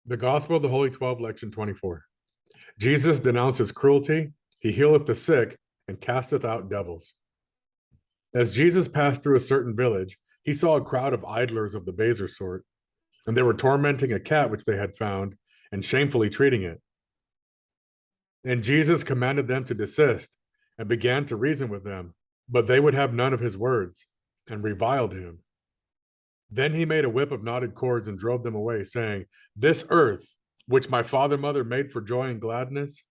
The Gospel of the Holy 12, Lection 24. Jesus denounces cruelty, he healeth the sick, and casteth out devils. As Jesus passed through a certain village, he saw a crowd of idlers of the baser sort, and they were tormenting a cat which they had found, and shamefully treating it. And Jesus commanded them to desist, and began to reason with them, but they would have none of his words, and reviled him. Then he made a whip of knotted cords and drove them away, saying, This earth, which my father and mother made for joy and gladness,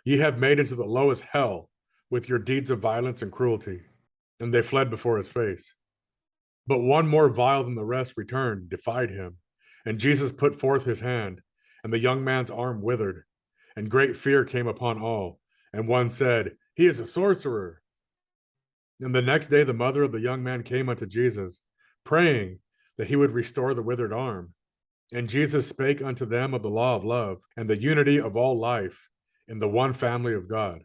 ye have made into the lowest hell with your deeds of violence and cruelty. And they fled before his face. But one more vile than the rest returned, defied him. And Jesus put forth his hand, and the young man's arm withered. And great fear came upon all. And one said, He is a sorcerer. And the next day the mother of the young man came unto Jesus, praying that he would restore the withered arm. And Jesus spake unto them of the law of love and the unity of all life in the one family of God.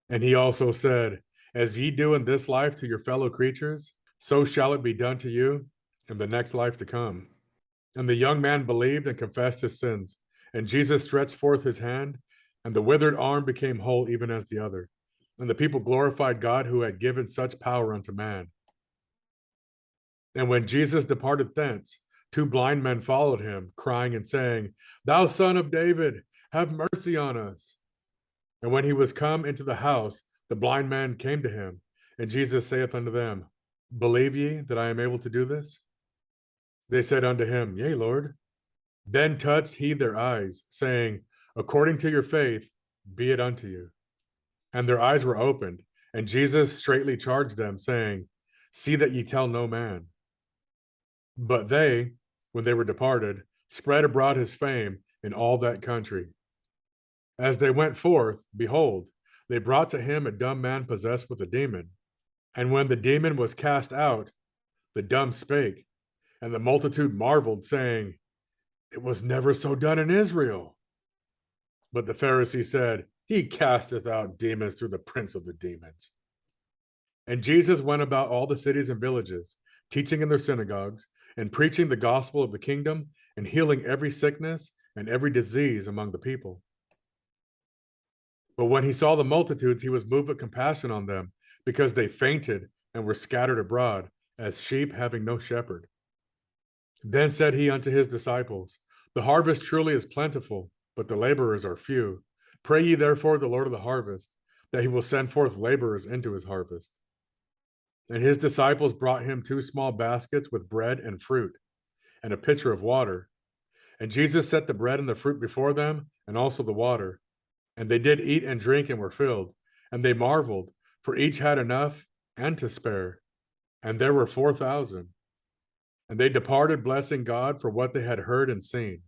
And he also said, As ye do in this life to your fellow creatures, so shall it be done to you in the next life to come. And the young man believed and confessed his sins. And Jesus stretched forth his hand, and the withered arm became whole even as the other. And the people glorified God who had given such power unto man. And when Jesus departed thence, two blind men followed him, crying and saying, Thou son of David, have mercy on us. And when he was come into the house, the blind man came to him. And Jesus saith unto them, Believe ye that I am able to do this? They said unto him, Yea, Lord. Then touched he their eyes, saying, According to your faith, be it unto you. And their eyes were opened, and Jesus straitly charged them, saying, See that ye tell no man. But they, when they were departed, spread abroad his fame in all that country. As they went forth, behold, they brought to him a dumb man possessed with a demon. And when the demon was cast out, the dumb spake, and the multitude marveled, saying, It was never so done in Israel. But the Pharisee said, He casteth out demons through the prince of the demons. And Jesus went about all the cities and villages, teaching in their synagogues, and preaching the gospel of the kingdom, and healing every sickness and every disease among the people. But when he saw the multitudes, he was moved with compassion on them, because they fainted and were scattered abroad, as sheep having no shepherd. Then said he unto his disciples, The harvest truly is plentiful, but the laborers are few. Pray ye therefore the Lord of the harvest, that he will send forth laborers into his harvest. And his disciples brought him 2 small baskets with bread and fruit, and a pitcher of water. And Jesus set the bread and the fruit before them, and also the water. And they did eat and drink and were filled. And they marveled, for each had enough and to spare. And there were 4,000. And they departed, blessing God for what they had heard and seen.